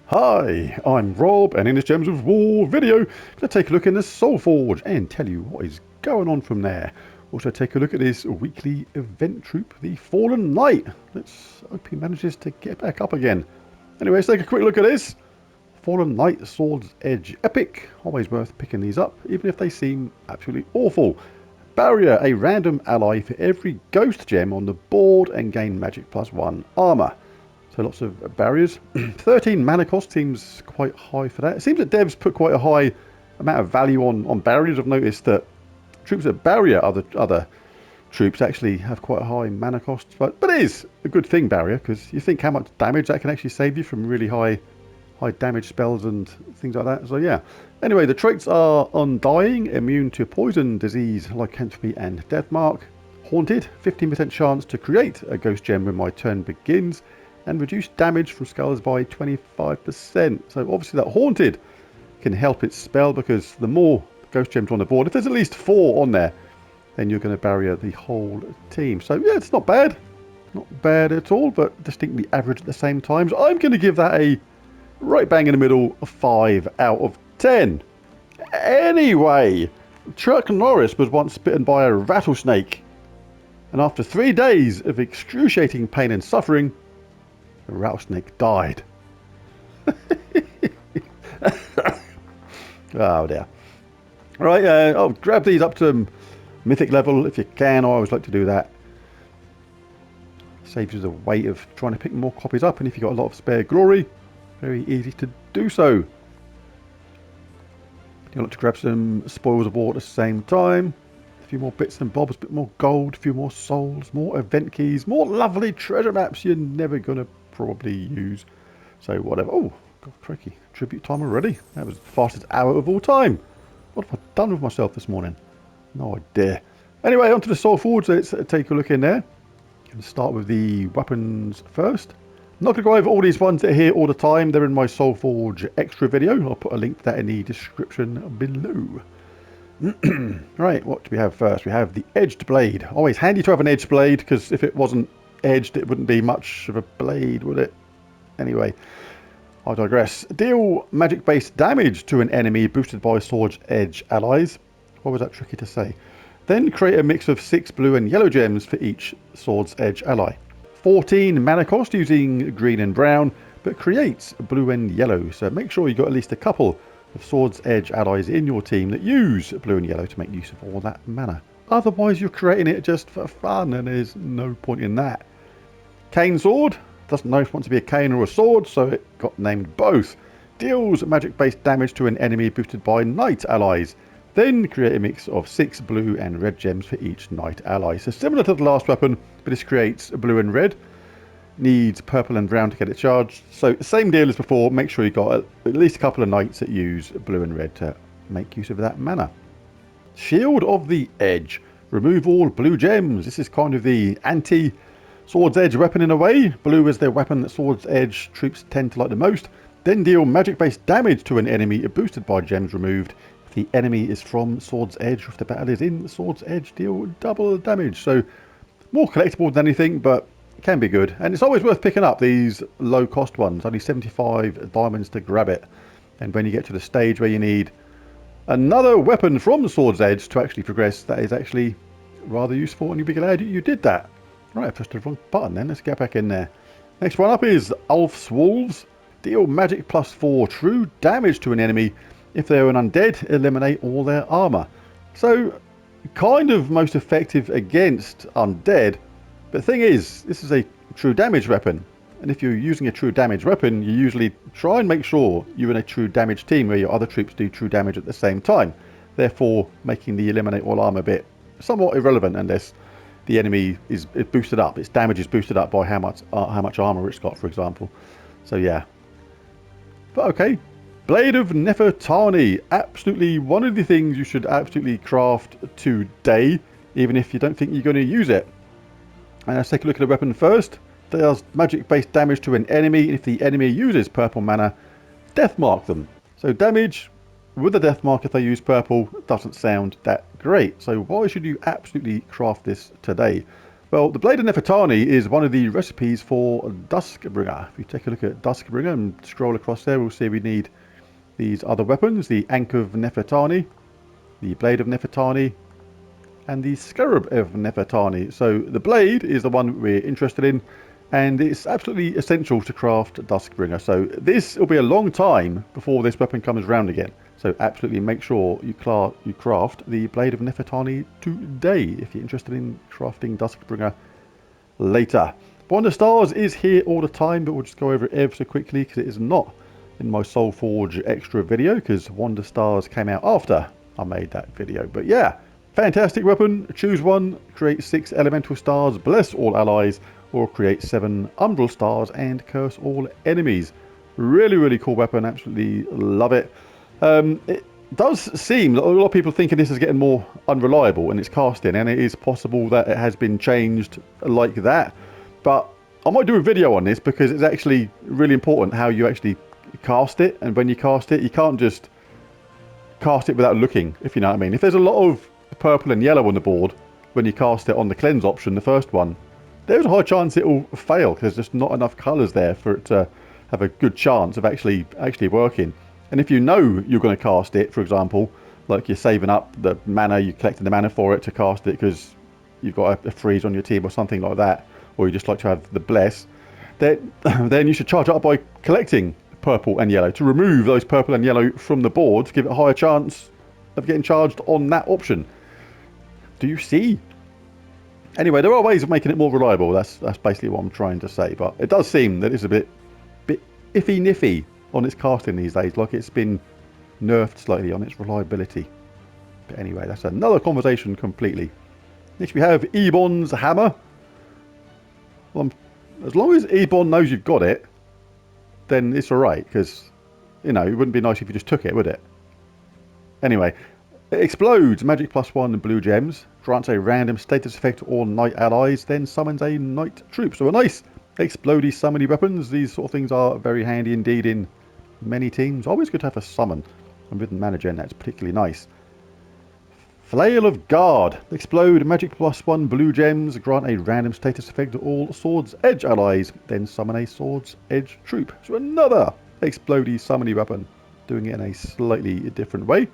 Hi, I'm Rob, and in this Gems of War video, I'm going to take a look in the Soulforge and tell you what is going on from there. Also take a look at this weekly event troop, the Fallen Knight. Let's hope he manages to get back up again. Anyway, let's take a quick look at this. Fallen Knight Sword's Edge Epic. Always worth picking these up, even if they seem absolutely awful. Barrier, a random ally for every ghost gem on the board and gain magic +1 armor. So lots of barriers. 13 mana cost seems quite high for that. It seems that devs put quite a high amount of value on barriers. I've noticed that troops at barrier, other troops actually have quite a high mana cost. But it is a good thing, barrier, because you think how much damage that can actually save you from really high damage spells and things like that. So yeah. Anyway, the traits are Undying, immune to poison, disease, lycanthropy and deathmark. Haunted, 15% chance to create a ghost gem when my turn begins, and reduce damage from skulls by 25%. So obviously that Haunted can help its spell, because the more ghost gems on the board, if there's at least 4 on there, then you're going to barrier the whole team. So yeah, it's not bad. Not bad at all, but distinctly average at the same time. So I'm going to give that a right bang in the middle, 5 out of 10. Anyway, Chuck Norris was once bitten by a rattlesnake, and after 3 days of excruciating pain and suffering, the rattlesnake died. Oh dear. Right, I'll grab these up to Mythic level if you can. I always like to do that. Saves you the weight of trying to pick more copies up, and if you've got a lot of spare glory, very easy to do so. You like to grab some spoils of war at the same time. A few more bits and bobs, a bit more gold, a few more souls, more event keys, more lovely treasure maps you're never going to probably use. So whatever. Oh, God, tricky. Tribute time already. That was the fastest hour of all time. What have I done with myself this morning? No idea. Anyway, onto the Soulforge. Let's take a look in there. Going to start with the weapons first. I'm not going to go over all these ones that are here all the time. They're in my Soulforge extra video. I'll put a link to that in the description below. Right, what do we have first? We have the Edged Blade. Always handy to have an Edged Blade, because if it wasn't edged, it wouldn't be much of a blade, would it? Anyway, I digress. Deal magic-based damage to an enemy boosted by Sword's Edge allies. What was that tricky to say? Then create a mix of 6 blue and yellow gems for each Sword's Edge ally. 14 mana cost using green and brown, but creates blue and yellow. So make sure you got at least a couple of Sword's Edge allies in your team that use blue and yellow to make use of all that mana. Otherwise you're creating it just for fun, and there's no point in that. Cane Sword. Doesn't know if it wants to be a cane or a sword, so it got named both. Deals magic based damage to an enemy boosted by knight allies. Then create a mix of 6 blue and red gems for each knight ally. So similar to the last weapon, but this creates blue and red. Needs purple and brown to get it charged. So same deal as before. Make sure you've got at least a couple of knights that use blue and red to make use of that mana. Shield of the Edge. Remove all blue gems. This is kind of the anti Sword's Edge weapon in a way. Blue is their weapon that Sword's Edge troops tend to like the most. Then deal magic based damage to an enemy boosted by gems removed. If the enemy is from Sword's Edge, or if the battle is in Sword's Edge, deal double damage. So more collectible than anything, but can be good. And it's always worth picking up these low cost ones. Only 75 diamonds to grab it. And when you get to the stage where you need another weapon from Sword's Edge to actually progress, that is actually rather useful, and you'll be glad you did that. Right, I pressed the wrong button then. Let's get back in there. Next one up is Ulf's Wolves. Deal magic +4 true damage to an enemy. If they're an undead, eliminate all their armor. So, kind of most effective against undead. But the thing is, this is a true damage weapon. And if you're using a true damage weapon, you usually try and make sure you're in a true damage team where your other troops do true damage at the same time. Therefore, making the eliminate all armor bit somewhat irrelevant unless the enemy is boosted up. Its damage is boosted up by how much armor it's got, for example. So yeah. But okay. Blade of Nefertari. Absolutely one of the things you should absolutely craft today, even if you don't think you're going to use it. And let's take a look at the weapon first. Does magic based damage to an enemy. If the enemy uses purple mana, death mark them. So damage with a death mark if they use purple doesn't sound that great. So why should you absolutely craft this today? Well, the Blade of Nefertari is one of the recipes for Duskbringer. If you take a look at Duskbringer and scroll across there, we'll see we need these other weapons. The Ankh of Nefertari, the Blade of Nefertari, and the Scarab of Nefertari. So the blade is the one we're interested in, and it's absolutely essential to craft Duskbringer. So this will be a long time before this weapon comes around again. So absolutely make sure you craft the Blade of Nefertari today if you're interested in crafting Duskbringer later. Wonder Stars is here all the time, but we'll just go over it ever so quickly because it is not in my Soulforge extra video, because Wonder Stars came out after I made that video. But yeah, fantastic weapon. Choose one, create 6 elemental stars, bless all allies, or create 7 umbral stars and curse all enemies. Really, really cool weapon. Absolutely love it. It does seem that a lot of people thinking this is getting more unreliable in its casting, and it is possible that it has been changed like that. But I might do a video on this because it's actually really important how you actually cast it, and when you cast it, you can't just cast it without looking, if you know what I mean. If there's a lot of purple and yellow on the board when you cast it on the cleanse option, the first one, there's a high chance it will fail because there's just not enough colours there for it to have a good chance of actually working. And if you know you're going to cast it, for example, like you're saving up the mana, you're collecting the mana for it to cast it because you've got a freeze on your team or something like that, or you just like to have the bless, then you should charge up by collecting purple and yellow to remove those purple and yellow from the board to give it a higher chance of getting charged on that option. Do you see? Anyway, there are ways of making it more reliable. That's basically what I'm trying to say. But it does seem that it's a bit iffy-niffy on its casting these days, like it's been nerfed slightly on its reliability. But anyway, that's another conversation completely. Next we have Ebon's Hammer. Well, as long as Ebon knows you've got it, then it's alright, because, you know, it wouldn't be nice if you just took it, would it? Anyway, it explodes magic +1 and blue gems, grants a random status effect to all knight allies, then summons a knight troop. So a nice explodey summony weapons. These sort of things are very handy indeed in many teams. Always good to have a summon, and with mana gen that's particularly nice. Flail of Guard. Explode magic +1 blue gems, grant a random status effect to all Swords Edge allies, then summon a Swords Edge troop. So another explodey summony weapon, doing it in a slightly different way.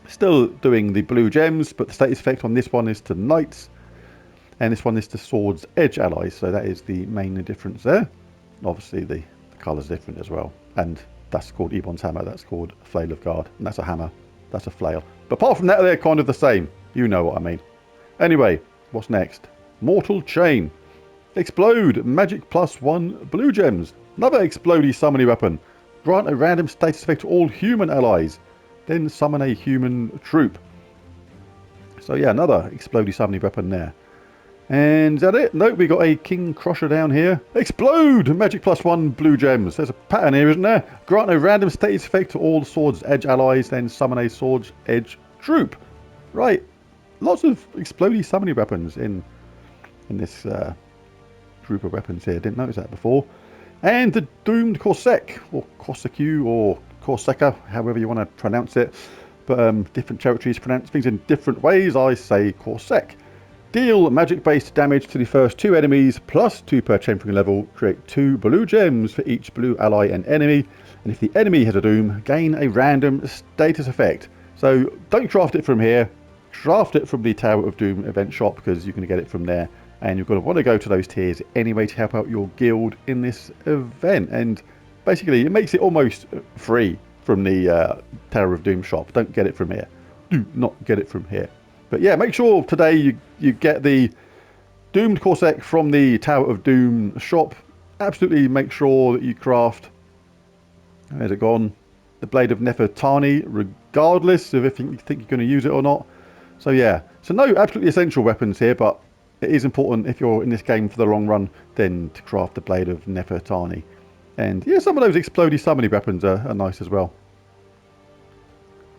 Still doing the blue gems, but the status effect on this one is to knights, and this one is to Swords Edge allies, so that is the main difference there. Obviously the colour's different as well, and that's called Ebon's Hammer, that's called Flail of Guard, and that's a hammer, that's a flail. But apart from that, they're kind of the same. You know what I mean. Anyway, what's next? Mortal Chain. Explode magic +1 blue gems. Another explodey summony weapon. Grant a random status effect to all human allies, then summon a human troop. So yeah, another explodey summony weapon there. And is that it? Nope, we got a King Crusher down here. Explode! Magic +1 blue gems. There's a pattern here, isn't there? Grant a random status effect to all Swords Edge allies, then summon a Swords Edge troop. Right. Lots of explodey summony weapons in this group of weapons here. Didn't notice that before. And the Doomed Corsac, or Corsacu, or Corsaca, however you want to pronounce it. But different territories pronounce things in different ways. I say Corsac. Deal magic-based damage to the first 2 enemies, +2 per champion level. Create 2 blue gems for each blue ally and enemy. And if the enemy has a doom, gain a random status effect. So don't craft it from here. Craft it from the Tower of Doom event shop, because you can get it from there. And you're going to want to go to those tiers anyway to help out your guild in this event. And basically, it makes it almost free from the Tower of Doom shop. Don't get it from here. Do not get it from here. But yeah, make sure today you get the Doomed Corsac from the Tower of Doom shop. Absolutely make sure that you craft, where's it gone? The Blade of Nefertari, regardless of if you think you're going to use it or not. So yeah, so no absolutely essential weapons here, but it is important if you're in this game for the long run, then to craft the Blade of Nefertari. And yeah, some of those explodey summony weapons are nice as well.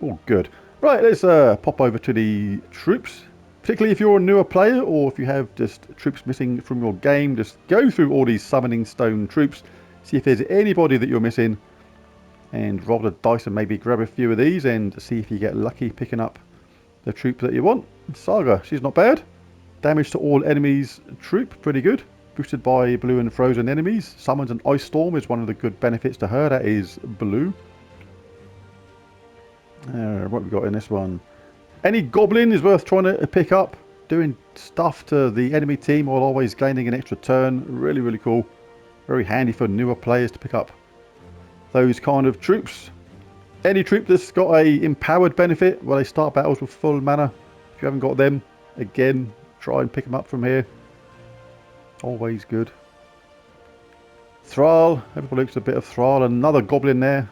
All good. Right, let's pop over to the troops. Particularly if you're a newer player, or if you have just troops missing from your game, just go through all these summoning stone troops, see if there's anybody that you're missing, and roll the dice and maybe grab a few of these and see if you get lucky picking up the troop that you want. Saga, she's not bad. Damage to all enemies troop, pretty good. Boosted by blue and frozen enemies. Summons an ice storm is one of the good benefits to her. That is blue. What have we got in this one? Any goblin is worth trying to pick up. Doing stuff to the enemy team while always gaining an extra turn. Really, really cool. Very handy for newer players to pick up those kind of troops. Any troop that's got a empowered benefit where they start battles with full mana. If you haven't got them, again, try and pick them up from here. Always good. Thrall. Everybody looks a bit of Thrall. Another goblin there.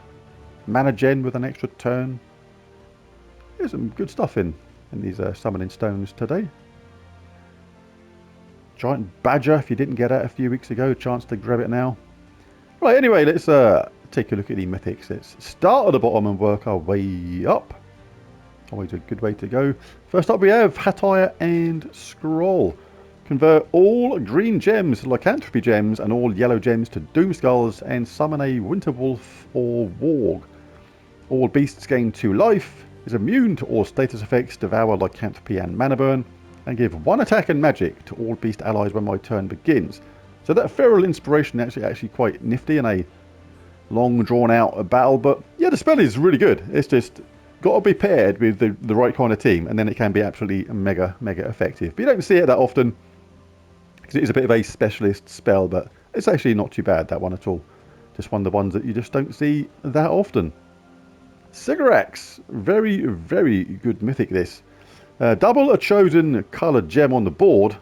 Mana gen with an extra turn. There's some good stuff in these summoning stones today. Giant Badger. If you didn't get that a few weeks ago, chance to grab it now. Right, anyway, let's take a look at the mythics. Let's start at the bottom and work our way up. Always a good way to go. First up we have Hatir Skroll. Convert all green gems to lycanthropy gems and all yellow gems to doom skulls and summon a winter wolf or warg. All beasts gain 2 life, is immune to all status effects, devour lycanthropy and mana burn, and give 1 attack and magic to all beast allies when my turn begins. So that feral inspiration is actually quite nifty in a long drawn out battle, but yeah, the spell is really good. It's just got to be paired with the right kind of team, and then it can be absolutely mega effective. But you don't see it that often because it is a bit of a specialist spell, but it's actually not too bad, that one at all. Just one of the ones that you just don't see that often. Sycorax, very good mythic this. Double a chosen coloured gem on the board,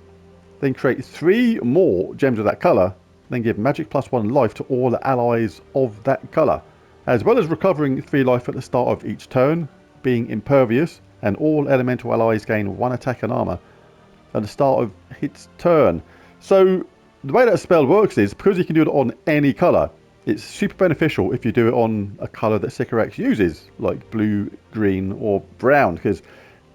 then create 3 more gems of that colour, then give magic +1 life to all the allies of that colour, as well as recovering 3 life at the start of each turn, being impervious, and all elemental allies gain 1 attack and armour at the start of its turn. So the way that spell works is, because you can do it on any colour, it's super beneficial if you do it on a colour that Sycorax uses, like blue, green or brown, because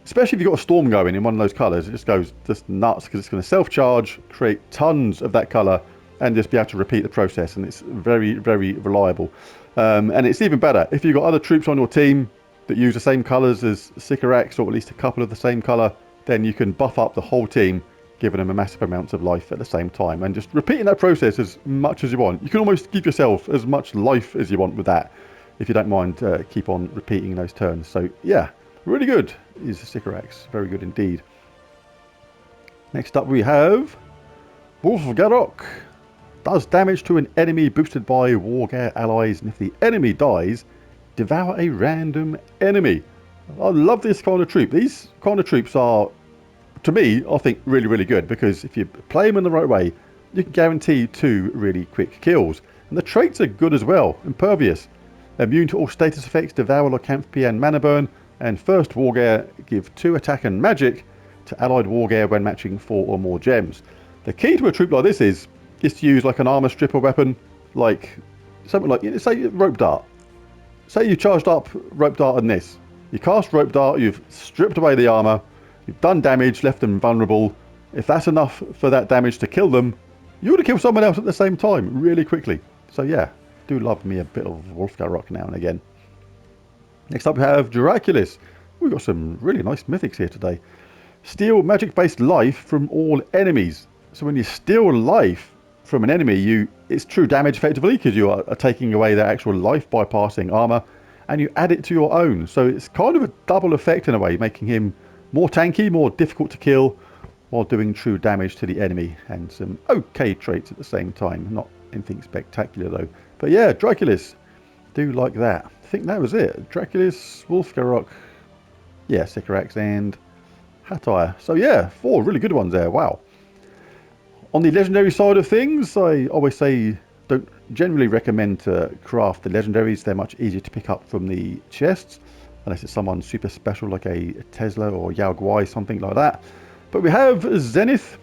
especially if you've got a storm going in one of those colours, it just goes just nuts, because it's going to self-charge, create tons of that colour, and just be able to repeat the process, and it's very reliable. And it's even better if you've got other troops on your team that use the same colours as Sycorax, or at least a couple of the same colour, then you can buff up the whole team, giving them a massive amount of life at the same time, and just repeating that process as much as you want. You can almost give yourself as much life as you want with that, if you don't mind keep on repeating those turns. So yeah, really good is Sycorax, very good indeed. Next up we have Wulfgarok. Does damage to an enemy boosted by Wargear allies, and if the enemy dies, devour a random enemy. I love this kind of troop. These kind of troops are, to me, I think really good, because if you play them in the right way, you can guarantee 2 really quick kills. And the traits are good as well. Impervious, immune to all status effects, devour lycanthropy and mana burn, and first Wargear give 2 attack and magic to allied Wargear when matching 4 or more gems. The key to a troop like this is to use like an armor stripper weapon, like something like, say rope dart. Say you charged up rope dart on this. You cast rope dart, you've stripped away the armor, you've done damage, left them vulnerable. If that's enough for that damage to kill them, you would have killed someone else at the same time really quickly. So yeah, do love me a bit of Wulfgarok now and again. Next up we have Draakulis. We've got some really nice mythics here today. Steal magic based life from all enemies. So when you steal life from an enemy, it's true damage effectively, because you are taking away their actual life by passing armor, and you add it to your own. So it's kind of a double effect in a way, making him more tanky, more difficult to kill, while doing true damage to the enemy, and some okay traits at the same time. Not anything spectacular though. But yeah, Draakulis, do like that. I think that was it. Draakulis, Wulfgarok, yeah, Sycorax and Hatir. So yeah, 4 really good ones there. Wow. On the legendary side of things, I always say don't generally recommend to craft the legendaries. They're much easier to pick up from the chests, unless it's someone super special like a Tesla or Yao Guai, something like that. But we have Zenith,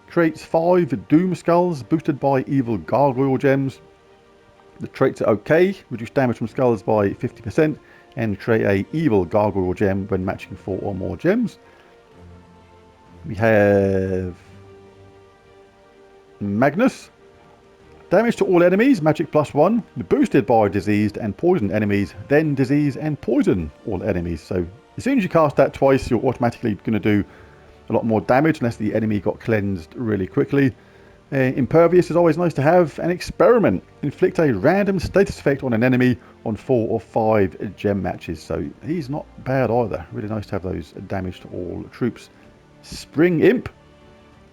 creates 5 Doom Skulls boosted by evil gargoyle gems. The traits are okay, reduce damage from skulls by 50%, and create a evil gargoyle gem when matching 4 or more gems. We have Magnus. Damage to all enemies, magic +1, boosted by diseased and poisoned enemies, then disease and poison all enemies. So as soon as you cast that twice, you're automatically going to do a lot more damage unless the enemy got cleansed really quickly. Impervious is always nice to have. And Experiment. Inflict a random status effect on an enemy on 4 or 5 gem matches. So he's not bad either. Really nice to have those damage to all troops. Spring Imp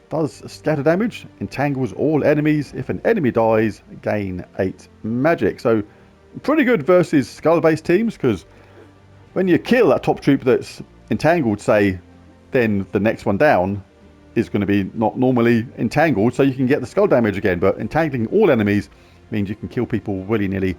does scatter damage, entangles all enemies. If an enemy dies, gain 8 magic. So pretty good versus skull-based teams, because when you kill that top troop that's entangled, say, then the next one down is going to be not normally entangled, so you can get the skull damage again. But entangling all enemies means you can kill people willy-nilly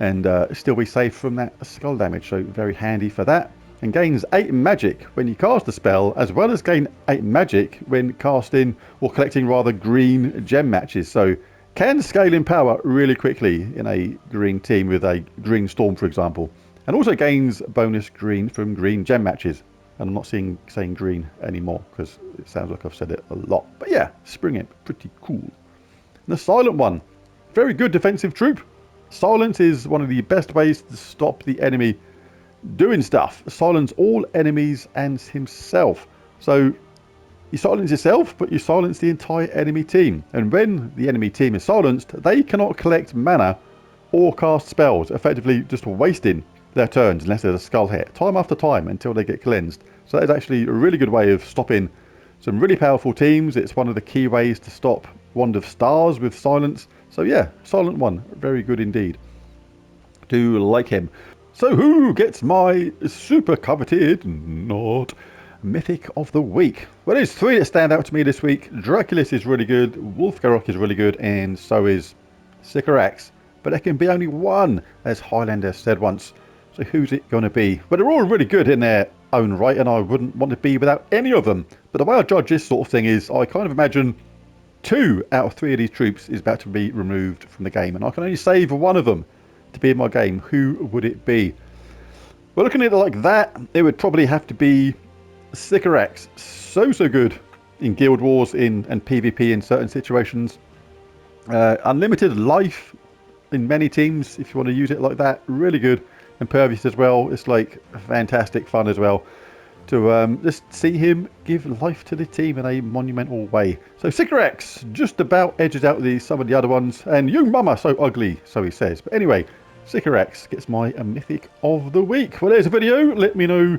and still be safe from that skull damage. So very handy for that. And gains 8 magic when you cast a spell, as well as gain 8 magic when casting or collecting rather green gem matches. So can scale in power really quickly in a green team with a green storm, for example. And also gains bonus green from green gem matches. And I'm not saying green anymore because it sounds like I've said it a lot. But yeah, Spring Imp, pretty cool. And the Silent One, very good defensive troop. Silence is one of the best ways to stop the enemy doing stuff. Silence all enemies and himself. So you silence yourself, but you silence the entire enemy team. And when the enemy team is silenced, they cannot collect mana or cast spells, effectively just wasting their turns unless there's a skull hit, time after time until they get cleansed. So that is actually a really good way of stopping some really powerful teams. It's one of the key ways to stop Wand of Stars with silence. So yeah, Silent One, very good indeed. Do like him. So who gets my super coveted, not Mythic of the Week? Well, there's 3 that stand out to me this week. Draakulis is really good, Wulfgarok is really good, and so is Sycorax. But there can be only one, as Highlander said once. So who's it going to be? Well, they're all really good in their own right, and I wouldn't want to be without any of them. But the way I judge this sort of thing is I kind of imagine 2 out of 3 of these troops is about to be removed from the game, and I can only save one of them to be in my game. Who would it be? Well, looking at it like that, it would probably have to be Sycorax. So good in Guild Wars and PvP in certain situations. Unlimited life in many teams, if you want to use it like that. Really good. Impervious as well. It's like fantastic fun as well to just see him give life to the team in a monumental way. So Sycorax just about edges out some of the other ones. And you mama, so ugly, so he says. But anyway, Sycorax gets my Mythic of the Week. Well, there's a video. Let me know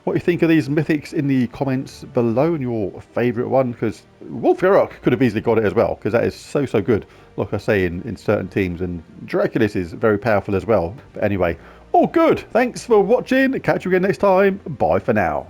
what you think of these Mythics in the comments below and your favourite one, because Wulfgarok could have easily got it as well, because that is so good, like I say, in certain teams. And Draakulis is very powerful as well. But anyway, all good. Thanks for watching. Catch you again next time. Bye for now.